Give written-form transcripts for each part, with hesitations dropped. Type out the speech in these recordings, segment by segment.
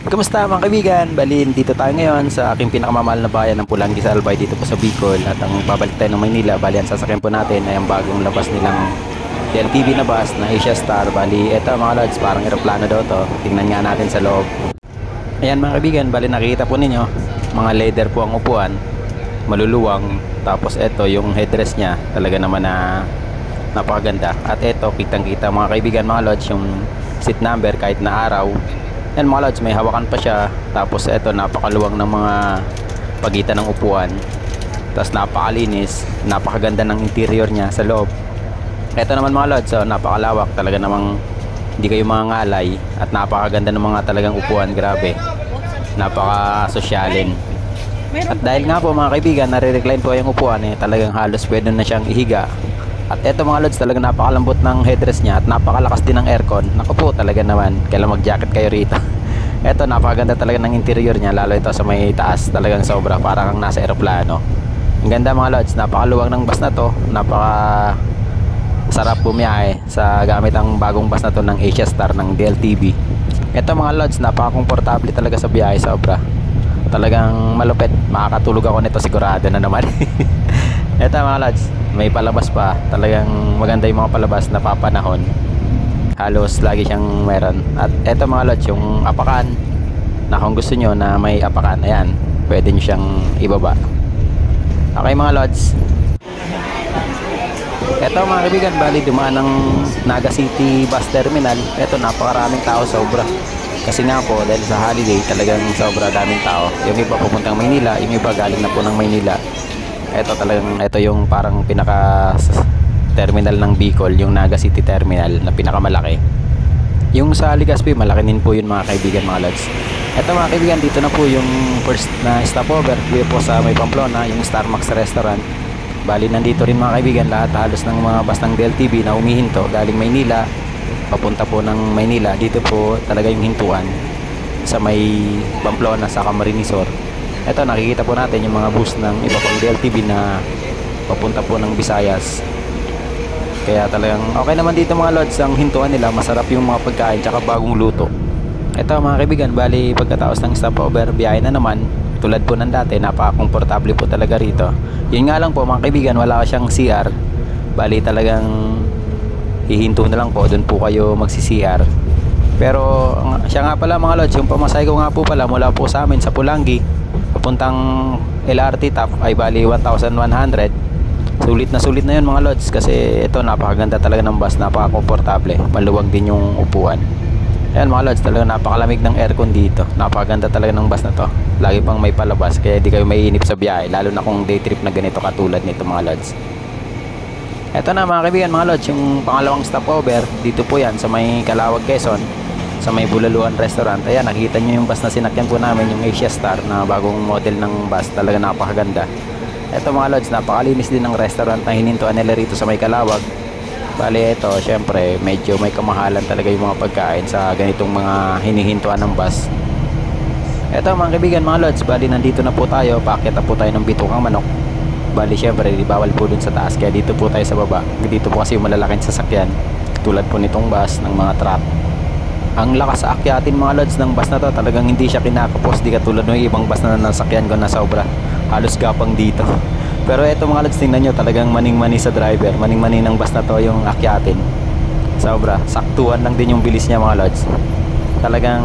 Kamusta mga kaibigan? Bali, dito tayo ngayon sa aking pinakamamahal na bayan ng Pulangi sa Albay dito po sa Bicol. At ang babalik tayo ng Maynila, bali ang sasakyan po natin ay ang bagong labas nilang DLTV na bus na Asia Star. Bali, eto mga lods, parang eroplano daw to. Tingnan nga natin sa loob. Ayan mga kaibigan, bali nakikita po ninyo, mga leather po ang upuan, maluluwang. Tapos eto yung headrest niya, talaga naman na napakaganda. At eto, kitang kita mga kaibigan, mga lods, yung seat number kahit na araw. Yan mga lods, may hawakan pa siya. Tapos eto, napakaluwang ng mga pagitan ng upuan. Tapos napakalinis, napakaganda ng interior niya sa loob. Eto naman mga lods, so, napakalawak. Talaga namang hindi kayo mangangalay. At napakaganda ng mga talagang upuan, grabe. Napakasosyalin. At dahil nga po mga kaibigan, nare-recline po yung upuan talagang halos pwede na siyang ihiga. At eto mga lods, talagang napakalambot ng headrest niya at napakalakas din ng aircon. Naku po, talaga naman, kailangan mag-jacket kayo rito. Eto, napakaganda talaga ng interior niya, lalo ito sa may taas, talagang sobra, parang kang nasa eroplano. Ang ganda mga lods, napakaluwag ng bus na to, napaka sarap bumiyahe sa gamit ang bagong bus na to ng Asia Star ng DLTV. Eto mga lods, napaka-komportable talaga sa biyahe, sobra. Talagang malupit, makakatulog ako nito sigurado na naman. Eto mga lods, may palabas pa, talagang maganda yung mga palabas na papanahon, halos lagi siyang meron. At eto mga lods, yung apakan na kung gusto nyo na may apakan, ayan, pwede nyo siyang ibaba. Okay mga lods, eto mga kaibigan, bali dumaan ng Naga City Bus Terminal. Eto, napakaraming tao, sobra. Kasi nga po, dahil sa holiday, talagang sobra daming tao. Yung iba pupuntang Maynila, yung iba galing na po ng Maynila. Ito talagang, ito yung parang pinaka terminal ng Bicol, yung Naga City Terminal na pinakamalaki. Yung sa Legazpi, malaki din po yun mga kaibigan, mga lods. Ito mga kaibigan, dito na po yung first na stopover dito po sa may Pamplona, yung Star Max Restaurant. Bali, nandito rin mga kaibigan lahat halos ng mga bus ng DLTV na humihinto galing Maynila, papunta po ng Maynila. Dito po talaga yung hintuan sa may Pamplona sa Camarines Sur. Ito, nakikita po natin yung mga bus ng iba pang DLTV na papunta po ng Visayas. Kaya talagang okay naman dito mga lods, ang hintuan nila, masarap yung mga pagkain tsaka bagong luto. Ito mga kaibigan, bali pagkatapos ng stopover, biyahe na naman. Tulad po ng dati, napaka-komportable po talaga rito. Yun nga lang po mga kaibigan, wala siyang CR. Bali talagang hihinto na lang po, doon po kayo magsi-CR. Pero siya nga pala mga lods, yung pamasahe ko nga po pala mula po sa amin sa Pulangi papuntang LRT top ay bali 1,100. Sulit na yun mga lods, kasi ito napakaganda talaga ng bus, napaka-komportable, maluwag din yung upuan. Ayan mga lods, talaga napakalamig ng aircon dito, napakaganda talaga ng bus na to. Lagi pang may palabas, kaya di kayo maiinip sa biyahe, lalo na kung day trip na ganito katulad nito mga lods. Ito na mga kaibigan, mga lods, yung pangalawang stopover, dito po yan sa may Calawag, Quezon, sa may Bulaluan Restaurant. Ayan, nakikita nyo yung bus na sinakyan po namin, yung Asia Star na bagong model ng bus, talaga napakaganda. Ito mga lods, napakalinis din ng restaurant na hinintuan nila rito sa may Calawag. Bali ito, syempre medyo may kamahalan talaga yung mga pagkain sa ganitong mga hinihintuan ng bus. Ito mga kaibigan, mga lods, bali nandito na po tayo, paakyat na po tayo ng Bitukang Manok. Bali syempre, di bawal po dun sa taas, kaya dito po tayo sa baba. Dito po kasi yung malalaking sasakyan, tulad po nitong bus ng mga truck. Ang lakas sa akyatin mga lods ng bus na to, talagang hindi siya kinakapos, di katulad ng ibang bus na nasakyan ko na sobra, halos gapang dito. Pero eto mga lods, tingnan nyo, talagang maning-mani sa driver, maning-mani ng bus na to yung akyatin. Sobra, saktuhan lang din yung bilis niya mga lods. Talagang,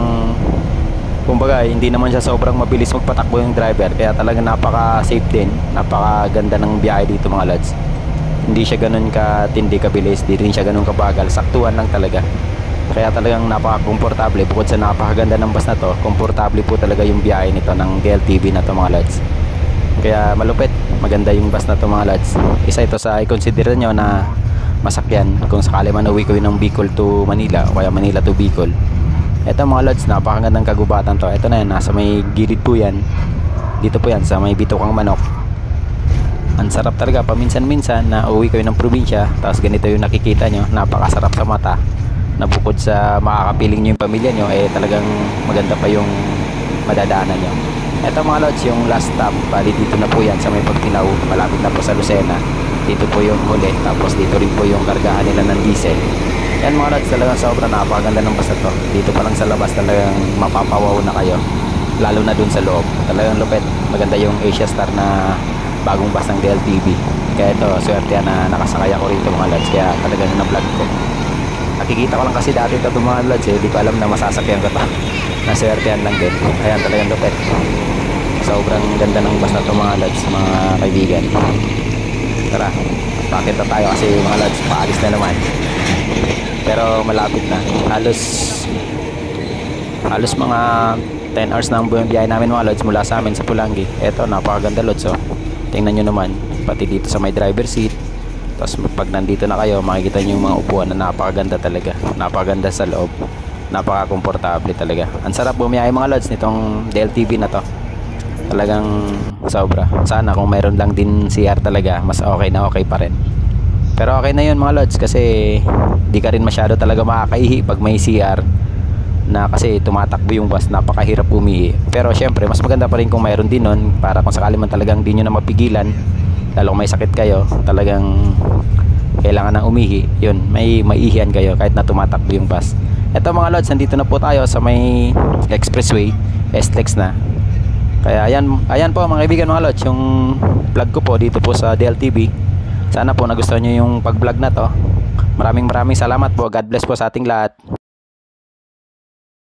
kumbaga, hindi naman siya sobrang mabilis magpatakbo yung driver, kaya talagang napaka-safe din, napakaganda ng biyahe dito mga lods. Hindi siya ganun katindi kabilis, di rin siya ganun kabagal, saktuhan lang talaga. Kaya talagang napaka-komportable, bukod sa napakaganda ng bus na to, komportable po talaga yung biyahe nito ng DLTV na to mga lods. Kaya malupit, maganda yung bus na to mga lods. Isa ito sa i-consider nyo na masakyan kung sakali man uwi ko ng Bicol to Manila o kaya Manila to Bicol. Ito mga lods, napakagandang kagubatan to. Ito na yan, nasa may gilid po yan. Dito po yan sa may Bitukang Manok. Ang sarap talaga paminsan-minsan na uwi kayo ng probinsya, tapos ganito yung nakikita nyo, napakasarap sa mata, na bukod sa makakapiling nyo yung pamilya nyo, talagang maganda pa yung madadaanan nyo. Ito mga lods, yung last stop, bali dito na po yan sa may Pagtinaw, malapit na po sa Lucena. Dito po yung huli, tapos dito rin po yung kargahan nila ng diesel. Yan mga lods, talagang sobrang napakaganda ng bus na to. Dito pa lang sa labas talagang mapapawaw na kayo, lalo na dun sa loob. Talagang lupet, maganda yung Asia Star na bagong bus ng DLTV. Kaya ito, swerte na nakasakay ako rito mga lods, kaya talagang na-vlog ko. Nakikita ko lang kasi dati ito mga lods eh, di ko alam na masasakyan ko to. Naswertehan lang din. Ayan, talagang lupet. Sobrang ganda ng bus na to mga lods, mga kaibigan. Tara, bakit na tayo kasi mga lods, paalis na naman. Pero malapit na. Halos mga 10 hours na ang buong biyahe namin mga lods mula sa amin sa Pulangi. Eto, napakaganda lods oh. Tingnan nyo naman, pati dito sa may driver seat. Tapos pag nandito na kayo, makikita nyo yung mga upuan na napakaganda talaga. Napakaganda sa loob. Napaka-komportable talaga. Ang sarap bumiyahe mga lods nitong DLTV na to. Talagang sobra. Sana kung mayroon lang din CR talaga, mas okay na okay pa rin. Pero okay na yun mga lods kasi di ka rin masyado talaga makakaihi pag may CR na kasi tumatakbo yung bus, napakahirap umihi. Pero syempre mas maganda pa rin kung mayroon din nun para kung sakali man talagang di nyo na mapigilan, lalo kung may sakit kayo, talagang kailangan ng umihi, yun, may maihian kayo kahit na tumatakbo yung bus. Eto mga lods, nandito na po tayo sa may expressway, SLEX na. Kaya ayan po mga kaibigan mga lods, yung vlog ko po dito po sa DLTV. Sana po nagustuhan nyo yung pag vlog na to. Maraming salamat po. God bless po sa ating lahat.